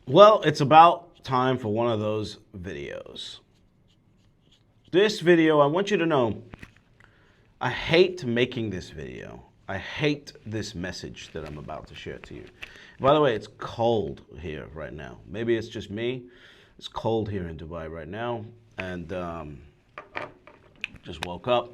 Well, it's about time for one of those videos. This video, I want you to know, I hate making this video. I hate this message that I'm about to share to you. By the way, it's cold here right now. Maybe it's just me. It's cold here in Dubai right now. And just woke up.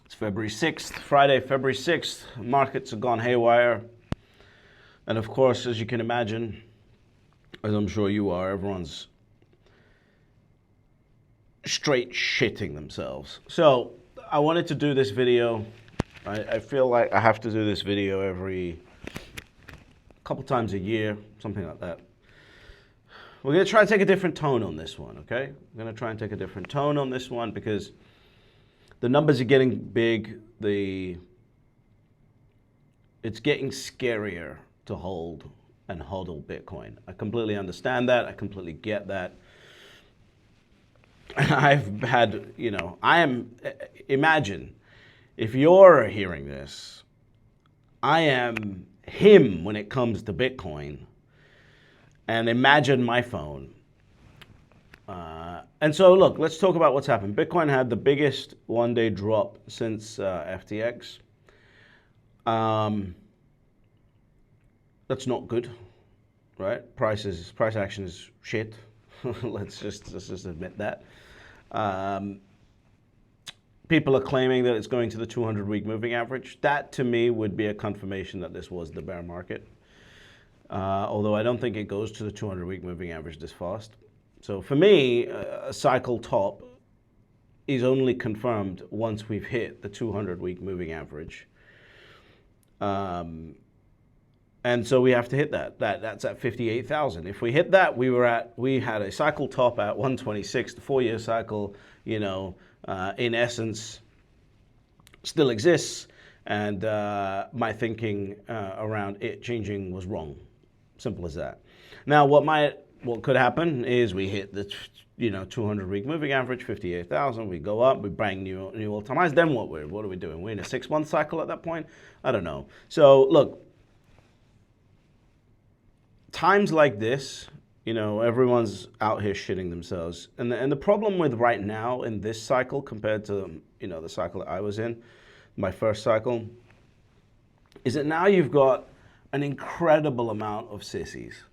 It's February 6th, Friday, February 6th. Markets have gone haywire. And of course, as you can imagine, as I'm sure you are, everyone's straight shitting themselves. So I wanted to do this video. I feel like I have to do this video every couple times a year, something like that. We're going to try and take a different tone on this one, okay? We're going to try and take a different tone on this one because the numbers are getting big. It's getting scarier to hold and hodl Bitcoin. I completely understand that. I completely get that. I've had, imagine if you're hearing this, I am him when it comes to Bitcoin. And imagine my phone. And so, look, let's talk about what's happened. Bitcoin had the biggest one-day drop since FTX. That's not good, right? Price action is shit. let's just admit that. People are claiming that it's going to the 200-week moving average. That, to me, would be a confirmation that this was the bear market. Although I don't think it goes to the 200-week moving average this fast. So for me, a cycle top is only confirmed once we've hit the 200-week moving average. And so we have to hit that. That's at 58,000. If we hit that, we had a cycle top at 126. The 4-year cycle, in essence, still exists. And my thinking around it changing was wrong. Simple as that. Now, what could happen is we hit the 200-week moving average, 58,000. We go up, we bang new all-time highs. Then what are we doing? We're in a 6-month cycle at that point. I don't know. So look. Times like this, everyone's out here shitting themselves. And the problem with right now in this cycle compared to, the cycle that I was in, my first cycle, is that now you've got an incredible amount of sissies.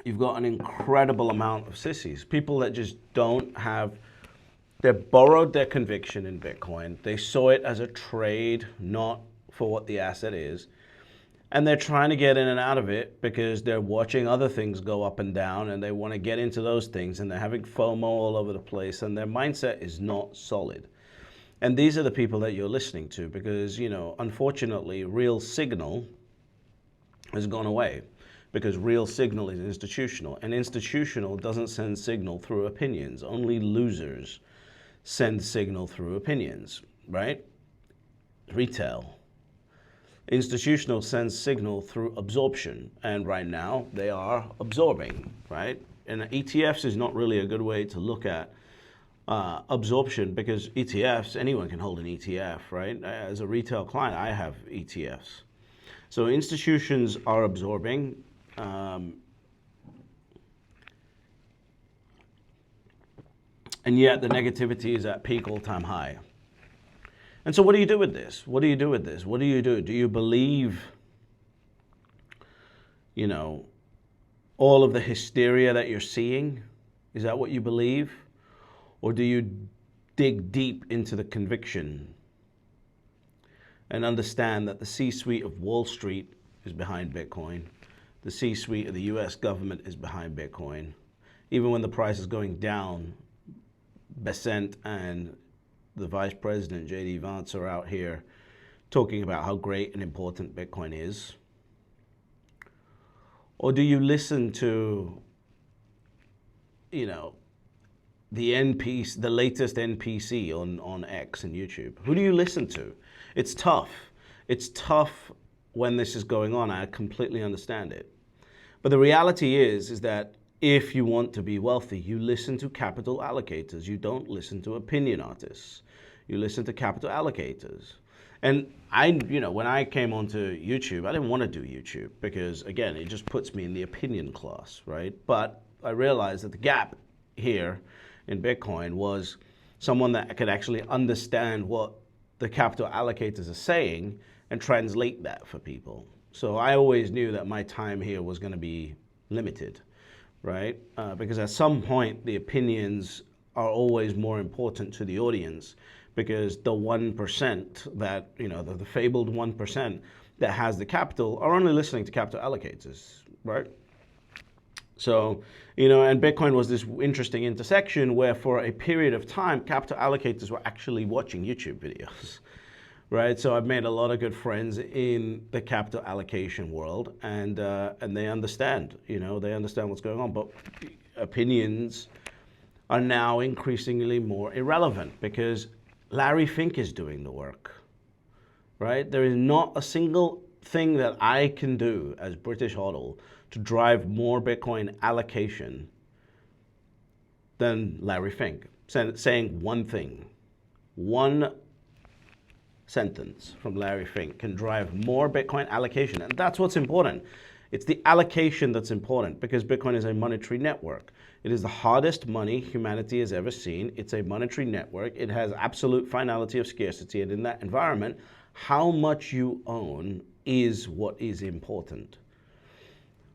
You've got an incredible amount of sissies. People that just don't have, they borrowed their conviction in Bitcoin. They saw it as a trade, not for what the asset is. And they're trying to get in and out of it because they're watching other things go up and down and they want to get into those things and they're having FOMO all over the place and their mindset is not solid. And these are the people that you're listening to because, unfortunately, real signal has gone away because real signal is institutional and institutional doesn't send signal through opinions. Only losers send signal through opinions, right? Retail. Institutional sends signal through absorption, and right now they are absorbing, right? And ETFs is not really a good way to look at absorption because ETFs, anyone can hold an ETF, right? As a retail client, I have ETFs. So institutions are absorbing. And yet the negativity is at peak all-time high. And so what do you do with this? What do you do with this? What do you do? Do you believe, all of the hysteria that you're seeing? Is that what you believe? Or do you dig deep into the conviction and understand that the C-suite of Wall Street is behind Bitcoin? The C-suite of the US government is behind Bitcoin. Even when the price is going down, Besant and the Vice President, J.D. Vance, are out here talking about how great and important Bitcoin is? Or do you listen to, the latest NPC on X and YouTube? Who do you listen to? It's tough. It's tough when this is going on. I completely understand it. But the reality is that if you want to be wealthy, you listen to capital allocators. You don't listen to opinion artists. You listen to capital allocators. And when I came onto YouTube, I didn't want to do YouTube because, again, it just puts me in the opinion class, right? But I realized that the gap here in Bitcoin was someone that could actually understand what the capital allocators are saying and translate that for people. So I always knew that my time here was going to be limited, right? Because at some point, the opinions are always more important to the audience, because the 1% that, the fabled 1% that has the capital are only listening to capital allocators, right? So, and Bitcoin was this interesting intersection where for a period of time, capital allocators were actually watching YouTube videos, right? So I've made a lot of good friends in the capital allocation world, and they understand, they understand what's going on. But opinions are now increasingly more irrelevant because Larry Fink is doing the work, right? There is not a single thing that I can do as British HODL to drive more Bitcoin allocation than Larry Fink saying one thing. One sentence from Larry Fink can drive more Bitcoin allocation, and that's what's important. It's the allocation that's important, because Bitcoin is a monetary network. It is the hardest money humanity has ever seen. It's a monetary network. It has absolute finality of scarcity, and in that environment, how much you own is what is important,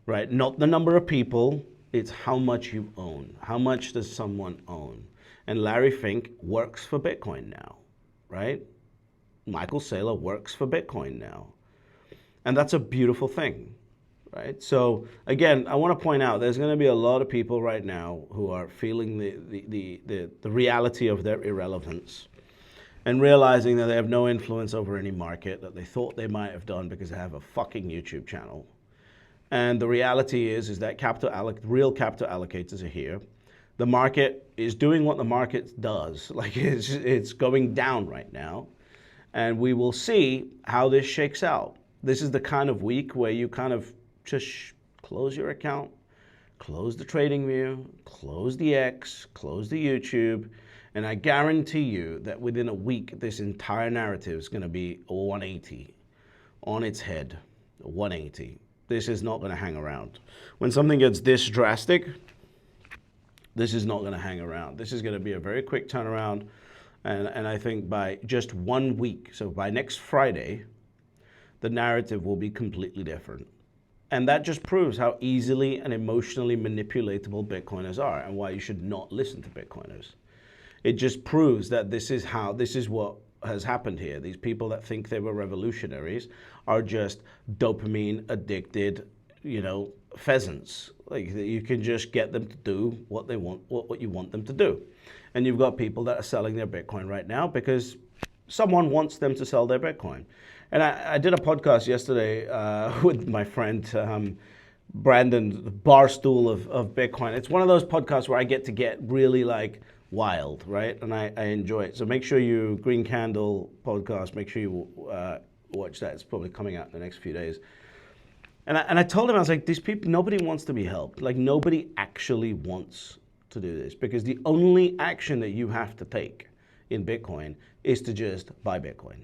right? Not the number of people, it's how much you own. How much does someone own? And Larry Fink works for Bitcoin now, right? Michael Saylor works for Bitcoin now. And that's a beautiful thing, right? So again, I want to point out there's going to be a lot of people right now who are feeling the reality of their irrelevance and realizing that they have no influence over any market that they thought they might have done because they have a fucking YouTube channel. And the reality is that real capital allocators are here. The market is doing what the market does. Like it's going down right now. And we will see how this shakes out. This is the kind of week where you kind of just close your account, close the trading view, close the X, close the YouTube, and I guarantee you that within a week, this entire narrative is going to be a 180 on its head, a 180. This is not going to hang around. When something gets this drastic, this is not going to hang around. This is going to be a very quick turnaround. And I think by just 1 week, so by next Friday, the narrative will be completely different. And that just proves how easily and emotionally manipulatable Bitcoiners are and why you should not listen to Bitcoiners. It just proves that this is what has happened here. These people that think they were revolutionaries are just dopamine addicted, pheasants. Like you can just get them to do what they want, what you want them to do. And you've got people that are selling their Bitcoin right now because someone wants them to sell their Bitcoin. And I did a podcast yesterday with my friend Brandon, the Barstool of Bitcoin. It's one of those podcasts where I get really like wild, right? And I enjoy it. So make sure you, Green Candle podcast, make sure you watch that. It's probably coming out in the next few days. And I told him, I was like, these people, nobody wants to be helped. Like nobody actually wants to do this, because the only action that you have to take in Bitcoin is to just buy Bitcoin.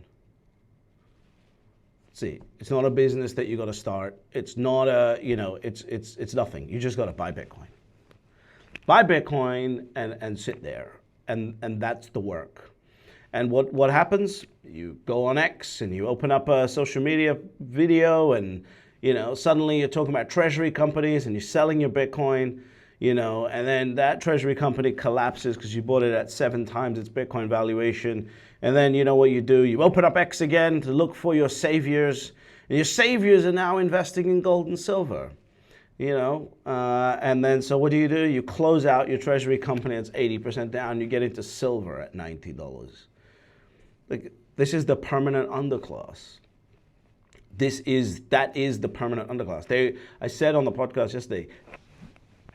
See, it's not a business that you got to start. It's not it's nothing. You just got to buy Bitcoin. Buy Bitcoin and sit there, and that's the work. And what happens? You go on X and you open up a social media video, and suddenly you're talking about treasury companies and you're selling your Bitcoin. And then that treasury company collapses because you bought it at 7 times its Bitcoin valuation. And then you know what you do? You open up X again to look for your saviors. And your saviors are now investing in gold and silver. And then so what do? You close out your treasury company that's 80% down. You get into silver at $90. Like, this is the permanent underclass. That is the permanent underclass. I said on the podcast yesterday,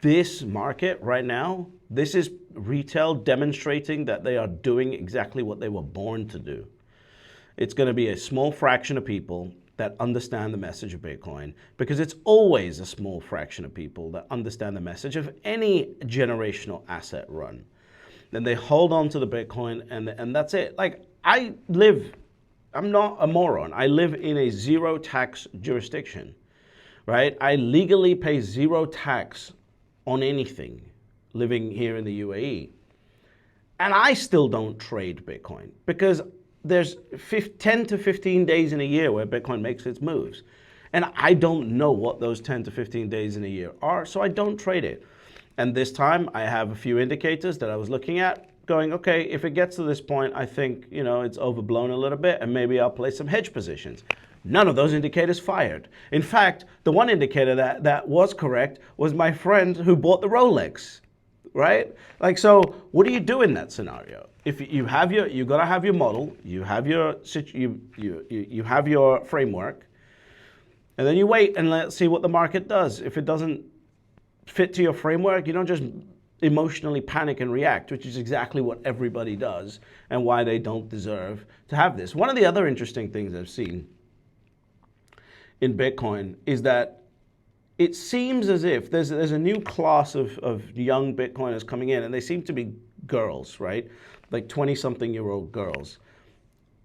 this market right now, this is retail demonstrating that they are doing exactly what they were born to do. It's going to be a small fraction of people that understand the message of Bitcoin, because it's always a small fraction of people that understand the message of any generational asset run. Then they hold on to the Bitcoin, and that's it. Like, I live I'm not a moron. I live in a zero tax jurisdiction, right? I legally pay zero tax on anything living here in the UAE. And I still don't trade Bitcoin because there's 10 to 15 days in a year where Bitcoin makes its moves. And I don't know what those 10 to 15 days in a year are, so I don't trade it. And this time I have a few indicators that I was looking at going, okay, if it gets to this point, I think, it's overblown a little bit and maybe I'll play some hedge positions. None of those indicators fired. In fact, the one indicator that was correct was my friend who bought the Rolex, right? Like, so what do you do in that scenario? If you gotta have your model, you have your framework, and then you wait and let's see what the market does. If it doesn't fit to your framework, you don't just emotionally panic and react, which is exactly what everybody does and why they don't deserve to have this. One of the other interesting things I've seen in Bitcoin is that it seems as if there's a new class of young Bitcoiners coming in, and they seem to be girls, right? Like 20-something-year-old girls.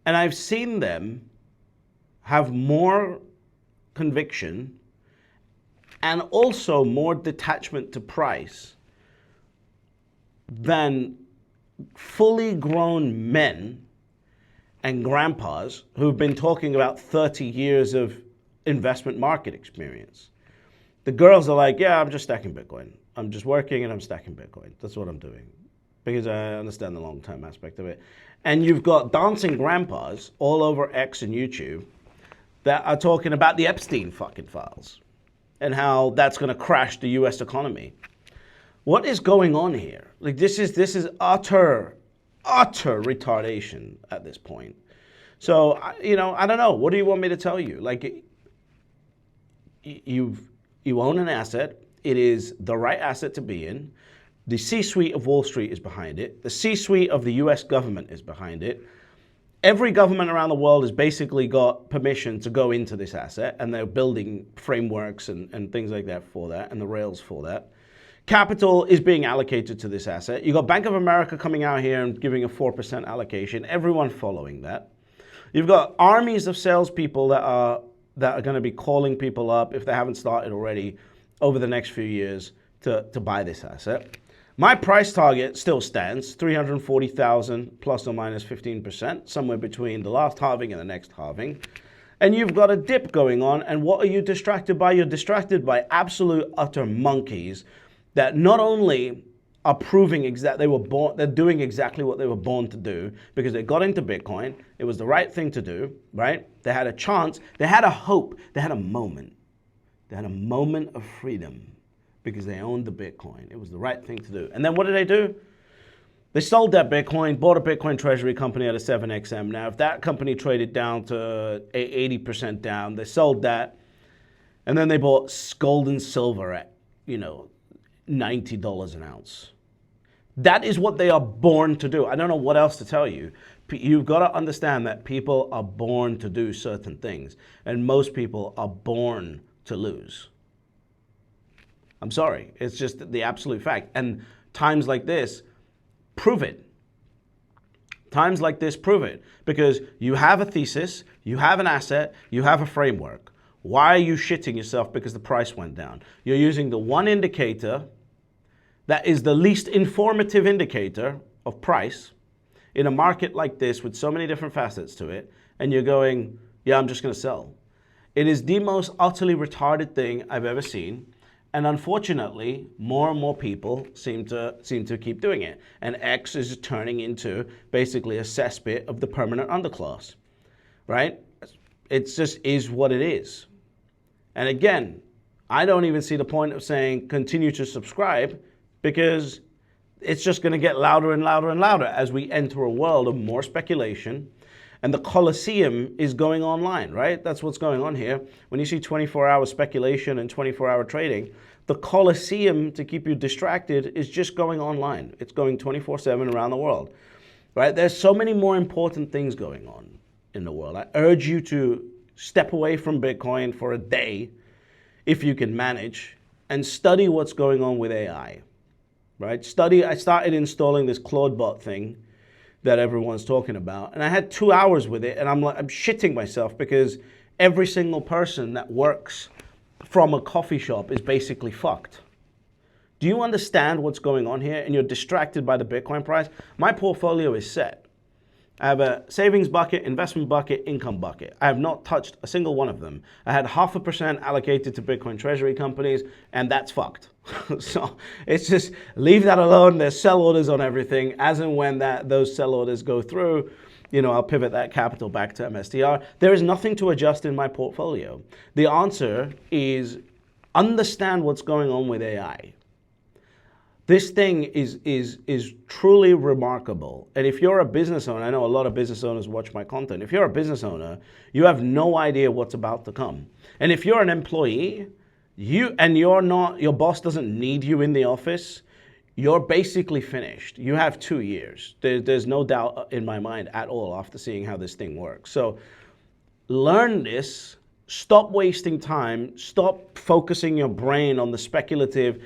And I've seen them have more conviction and also more detachment to price than fully grown men and grandpas who've been talking about 30 years of investment market experience. The girls are like, yeah, I'm just stacking Bitcoin. I'm just working and I'm stacking Bitcoin. That's what I'm doing because I understand the long-term aspect of it. And you've got dancing grandpas all over X and YouTube that are talking about the Epstein fucking files and how that's going to crash the US economy. What is going on here? Like, this is utter retardation at this point. So, I don't know. What do you want me to tell you? Like, you own an asset. It is the right asset to be in. The C-suite of Wall Street is behind it. The C-suite of the US government is behind it. Every government around the world has basically got permission to go into this asset, and they're building frameworks and things like that for that, and the rails for that. Capital is being allocated to this asset. You've got Bank of America coming out here and giving a 4% allocation, everyone following that. You've got armies of salespeople that are going to be calling people up, if they haven't started already, over the next few years to buy this asset. My price target still stands, 340,000 plus or minus 15%, somewhere between the last halving and the next halving. And you've got a dip going on, and what are you distracted by? You're distracted by absolute utter monkeys that not only are proving they're doing exactly what they were born to do because they got into Bitcoin. It was the right thing to do, right? They had a chance, they had a hope, they had a moment. They had a moment of freedom because they owned the Bitcoin. It was the right thing to do. And then what did they do? They sold that Bitcoin, bought a Bitcoin treasury company at a 7XM. Now, if that company traded down to 80% down, they sold that, and then they bought gold and silver at, $90 an ounce. That is what they are born to do. I don't know what else to tell you. You've got to understand that people are born to do certain things, and most people are born to lose. I'm sorry. It's just the absolute fact. And times like this prove it. Times like this prove it. Because you have a thesis, you have an asset, you have a framework. Why are you shitting yourself because the price went down? You're using the one indicator that is the least informative indicator of price in a market like this with so many different facets to it, and you're going, yeah, I'm just going to sell. It is the most utterly retarded thing I've ever seen, and unfortunately, more and more people seem to keep doing it, and X is turning into basically a cesspit of the permanent underclass, right? It just is what it is. And again, I don't even see the point of saying continue to subscribe, because it's just going to get louder and louder and louder as we enter a world of more speculation. And the Colosseum is going online, right? That's what's going on here. When you see 24-hour speculation and 24-hour trading, the Colosseum, to keep you distracted, is just going online. It's going 24/7 around the world, right? There's so many more important things going on in the world. I urge you to step away from Bitcoin for a day, if you can manage, and study what's going on with AI. Right? I started installing this Claude bot thing that everyone's talking about. And I had 2 hours with it, and I'm shitting myself because every single person that works from a coffee shop is basically fucked. Do you understand what's going on here? And you're distracted by the Bitcoin price. My portfolio is set. I have a savings bucket, investment bucket, income bucket. I have not touched a single one of them. I had 0.5% allocated to Bitcoin treasury companies, and that's fucked. So it's just leave that alone. There's sell orders on everything. As and when those sell orders go through, I'll pivot that capital back to Mstr. There is nothing to adjust in my portfolio. The answer is understand what's going on with AI. This thing is truly remarkable. And if you're a business owner, I know a lot of business owners watch my content. If you're a business owner, you have no idea what's about to come. And if you're an employee, your boss doesn't need you in the office, you're basically finished. You have 2 years. There's no doubt in my mind at all after seeing how this thing works. So learn this. Stop wasting time. Stop focusing your brain on the speculative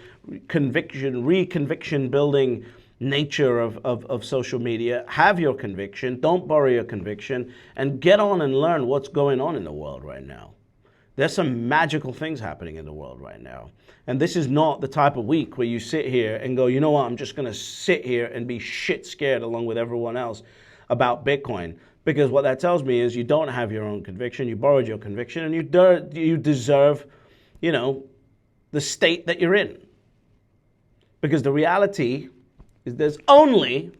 reconviction building nature of social media. Have your conviction. Don't borrow your conviction, and get on and learn what's going on in the world right now. There's some magical things happening in the world right now. And this is not the type of week where you sit here and go, you know what, I'm just going to sit here and be shit scared along with everyone else about Bitcoin. Because what that tells me is you don't have your own conviction, you borrowed your conviction, and you deserve, the state that you're in. Because the reality is there's only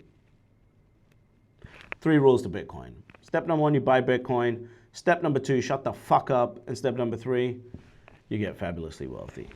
3 rules to Bitcoin. Step number 1, you buy Bitcoin. Step number 2, shut the fuck up. And step number 3, you get fabulously wealthy.